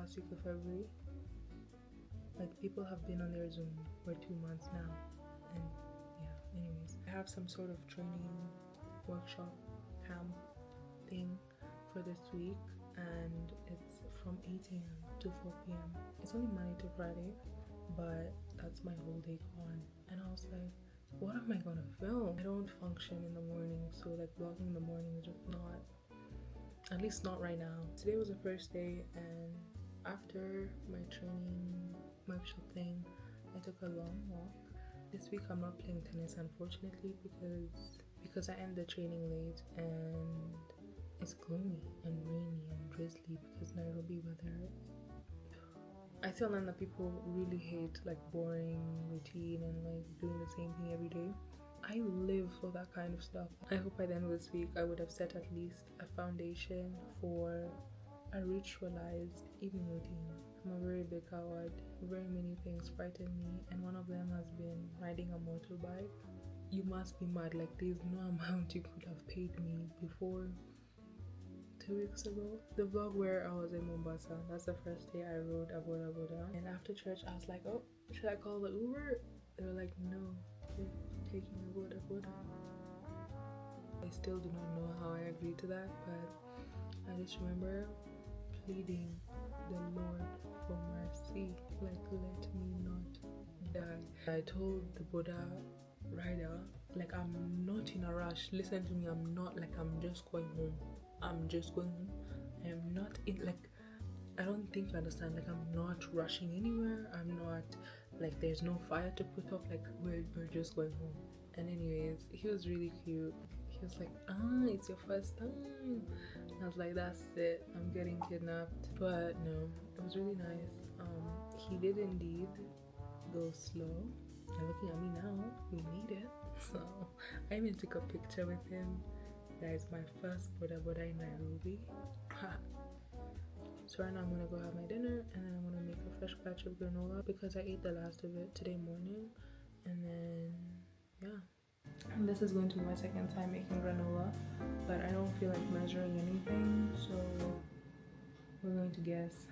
last week of February. Like, people have been on their Zoom for 2 months now. And yeah, anyways, I have some sort of training workshop camp thing for this week, and it's from 8 a.m. to 4 p.m. It's only Monday to Friday, but that's my whole day gone. And I was like, what am I gonna film? I don't function in the morning, so like vlogging in the morning is just not, at least not right now. Today was the first day, and after my training workshop thing, I took a long walk. This week I'm not playing tennis, unfortunately, because I end the training late and it's gloomy and rainy and drizzly because Nairobi weather. I still learn that people really hate like boring routine and like doing the same thing every day. I live for that kind of stuff. I hope by the end of this week I would have set at least a foundation for a ritualized evening routine. I'm a very big coward. Very many things frighten me, and one of them has been riding a motorbike. You must be mad. Like, there's no amount you could have paid me before. 2 weeks ago, the vlog where I was in Mombasa, that's the first day I rode a boda. And after church I was like, oh, should I call the Uber? They were like, no, you're taking a boda. I still do not know how I agreed to that, but I just remember pleading the Lord for mercy, like, let me not die. I told the Buddha rider, like, I'm not in a rush. Listen to me, I'm not like I'm just going home. I'm just going home. I am not in, like, I don't think you understand. Like, I'm not rushing anywhere. I'm not like, there's no fire to put up. Like, we're just going home. And anyways, he was really cute. He was like, it's your first time. I was like, that's it, I'm getting kidnapped. But no, it was really nice. He did indeed go slow. And looking at me now, we made it. So I even took a picture with him. Guys, my first boda in Nairobi. So right now I'm gonna go have my dinner, and then I'm gonna make a fresh batch of granola because I ate the last of it today morning. And then yeah, and this is going to be my second time making granola, but I don't feel like measuring anything, so we're going to guess.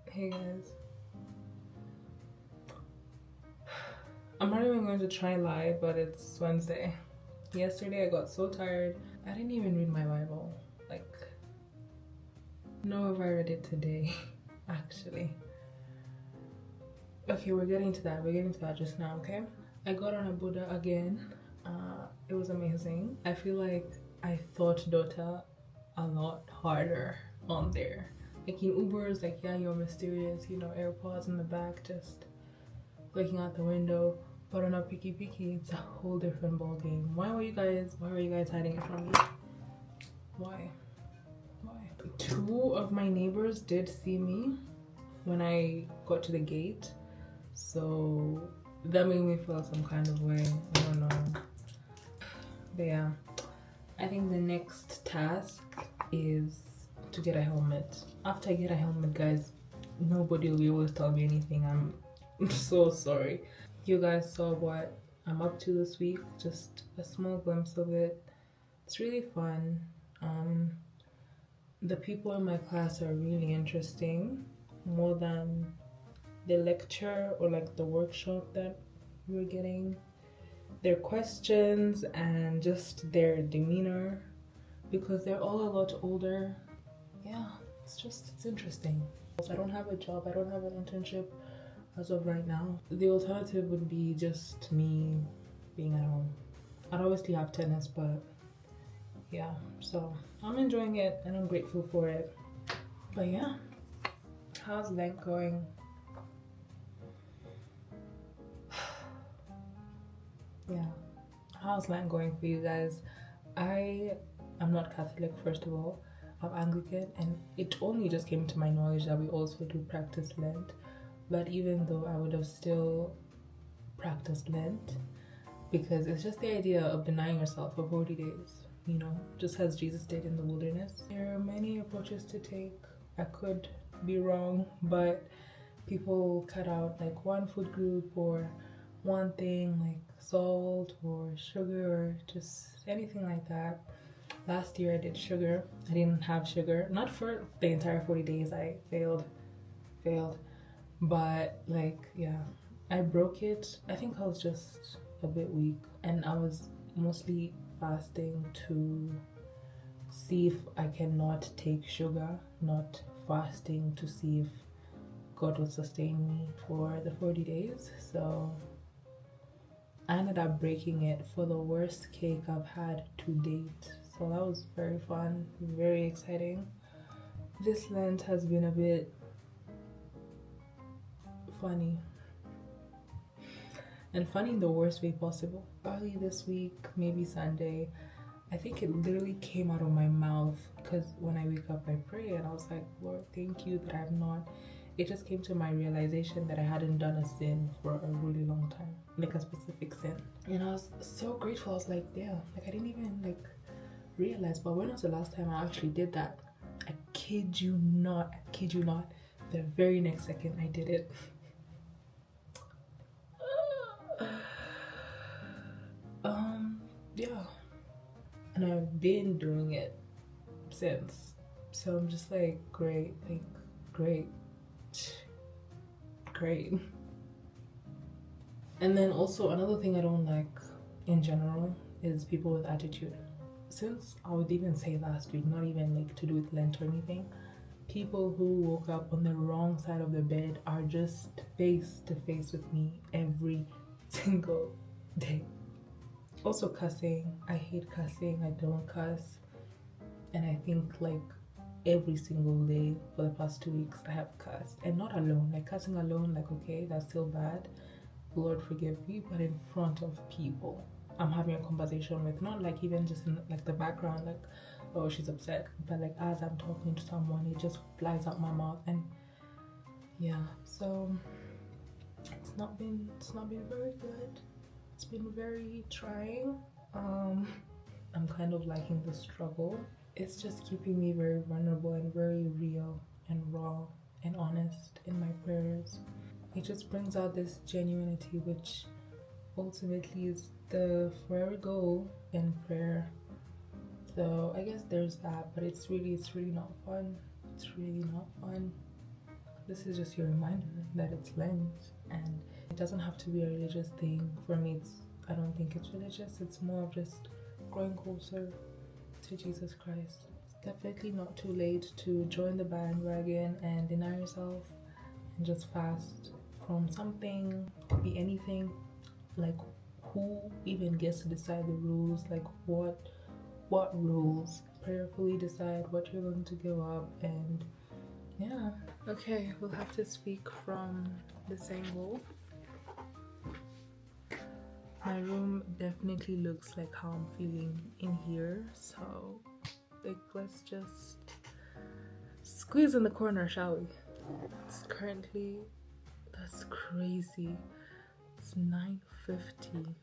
Hey guys, I'm not even going to try lie, but it's Wednesday. Yesterday I got so tired, I didn't even read my Bible. Like, no, have I read it today? Actually. Okay, we're getting to that just now, okay? I got on a Buddha again. It was amazing. I feel like I thought Dota a lot harder on there. Like in Ubers, like, yeah, you're mysterious, you know, AirPods in the back, just looking out the window. But on a Piki, it's a whole different ball game. Why were you guys hiding it from me? Why? 2 of my neighbors did see me when I got to the gate, so that made me feel some kind of way. I don't know. But yeah, I think the next task is to get a helmet. After I get a helmet, guys, nobody will be able to tell me anything. I'm so sorry. You guys saw what I'm up to this week, just a small glimpse of it. It's really fun. The people in my class are really interesting, more than the lecture or like the workshop that we're getting. Their questions and just their demeanor, because they're all a lot older. Yeah, it's interesting. I don't have a job, I don't have an internship as of right now. The alternative would be just me being at home. I'd obviously have tennis, but yeah, so I'm enjoying it and I'm grateful for it. But yeah, how's Lent going? Yeah, how's Lent going for you guys? I'm not Catholic, first of all. I'm Anglican, and it only just came to my knowledge that we also do practice Lent. But even though I would have still practiced Lent, because it's just the idea of denying yourself for 40 days, you know, just as Jesus did in the wilderness. There are many approaches to take. I could be wrong, but people cut out like one food group or one thing like salt or sugar or just anything like that. Last year I did sugar. I didn't have sugar, not for the entire 40 days. I failed, but like, yeah, I broke it. I think I was just a bit weak, and I was mostly fasting to see if I cannot take sugar, not fasting to see if God will sustain me for the 40 days. So I ended up breaking it for the worst cake I've had to date. So that was very fun, very exciting. This Lent has been a bit funny. And funny in the worst way possible. Early this week, maybe Sunday, I think it literally came out of my mouth, because when I wake up I pray and I was like, Lord, thank you that I'm not. It just came to my realization that I hadn't done a sin for a really long time, like a specific sin. And I was so grateful. I was like, damn, like I didn't even like realize. But when was the last time I actually did that? I kid you not, the very next second I did it. Yeah, and I've been doing it since. So I'm just like, great. And then also another thing I don't like in general is people with attitude. Since I would even say last week, not even like to do with Lent or anything, people who woke up on the wrong side of the bed are just face to face with me every single day. Also cussing. I hate cussing. I don't cuss. And I think like every single day for the past 2 weeks I have cussed. And not alone. Like cussing alone, like okay, that's still bad. Lord forgive me, but in front of people I'm having a conversation with, not like even just in like the background, like oh she's upset, but like as I'm talking to someone it just flies out my mouth. And yeah, so it's not been very good. It's been very trying. I'm kind of liking the struggle. It's just keeping me very vulnerable and very real and raw and honest in my prayers. It just brings out this genuinity, which ultimately is the forever goal in prayer. So I guess there's that, but it's really not fun. It's really not fun. This is just your reminder that it's Lent, and it doesn't have to be a religious thing. For me, I don't think it's religious. It's more of just growing closer to Jesus Christ. It's definitely not too late to join the bandwagon and deny yourself and just fast from something, be anything. Like who even gets to decide the rules? Like what rules? Prayerfully decide what you're going to give up. And yeah, okay, we'll have to speak from this angle. My room definitely looks like how I'm feeling in here, so like let's just squeeze in the corner, shall we? It's currently, that's crazy, it's 9:50.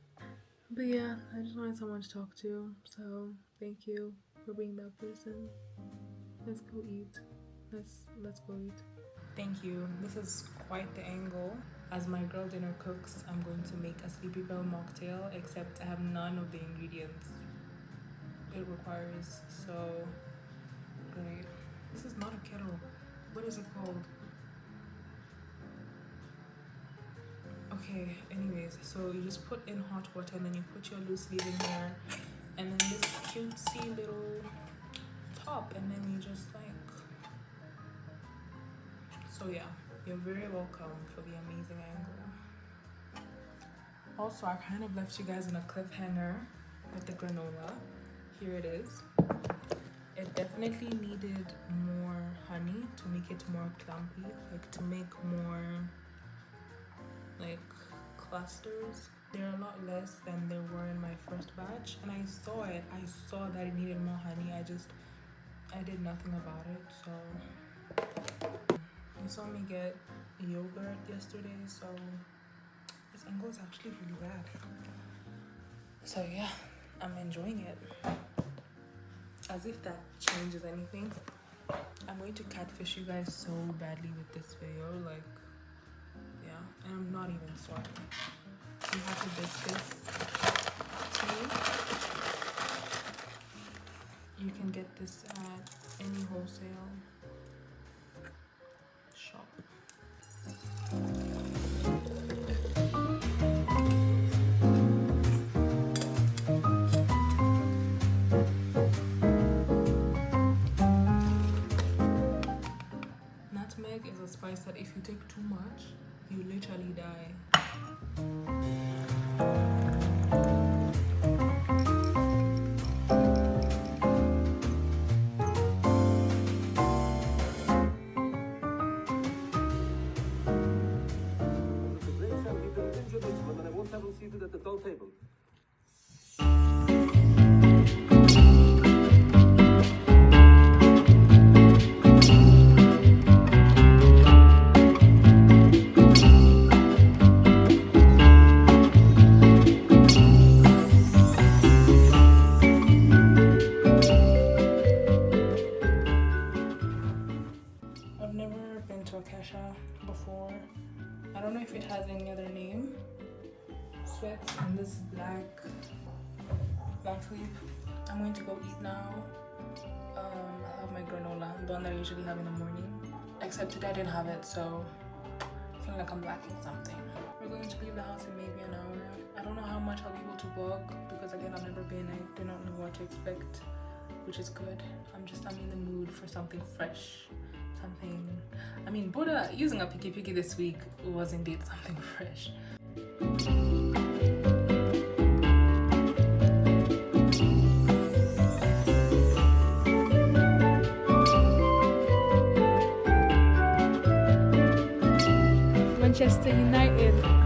But yeah, I just wanted someone to talk to, so thank you for being that person. Let's go eat. Let's go eat. Thank you. This is quite the angle. As my girl dinner cooks, I'm going to make a sleepy girl mocktail, except I have none of the ingredients it requires. So, great. This is not a kettle. What is it called? Okay, anyways, so you just put in hot water and then you put your loose leaf in here, and then this cutesy little top, and then you just like, so yeah, you're very welcome for the amazing angle. Also, I kind of left you guys in a cliffhanger with the granola. Here it is. It definitely needed more honey to make it more clumpy, like to make more like clusters. They're a lot less than they were in my first batch, and I saw that it needed more honey. I did nothing about it. So you saw me get yogurt yesterday, so this angle is actually really bad. So yeah, I'm enjoying it. As if that changes anything. I'm going to catfish you guys so badly with this video, like, yeah, and I'm not even sorry. You have hibiscus tea. You can get this at any wholesale shop. Nutmeg is a spice that if you take too much, you literally die. Seated at the tall table. I've never been to Acacia before. I don't know if it has any other name. Sweats and this black long sleeve. I'm going to go eat now. I have my granola, the one that I usually have in the morning. Except today I didn't have it, so I feel like I'm lacking something. We're going to leave the house in maybe an hour. I don't know how much I'll be able to vlog because again I've never been. I do not know what to expect, which is good. I'm in the mood for something fresh. I mean, Buddha using a picky this week was indeed something fresh. Manchester United.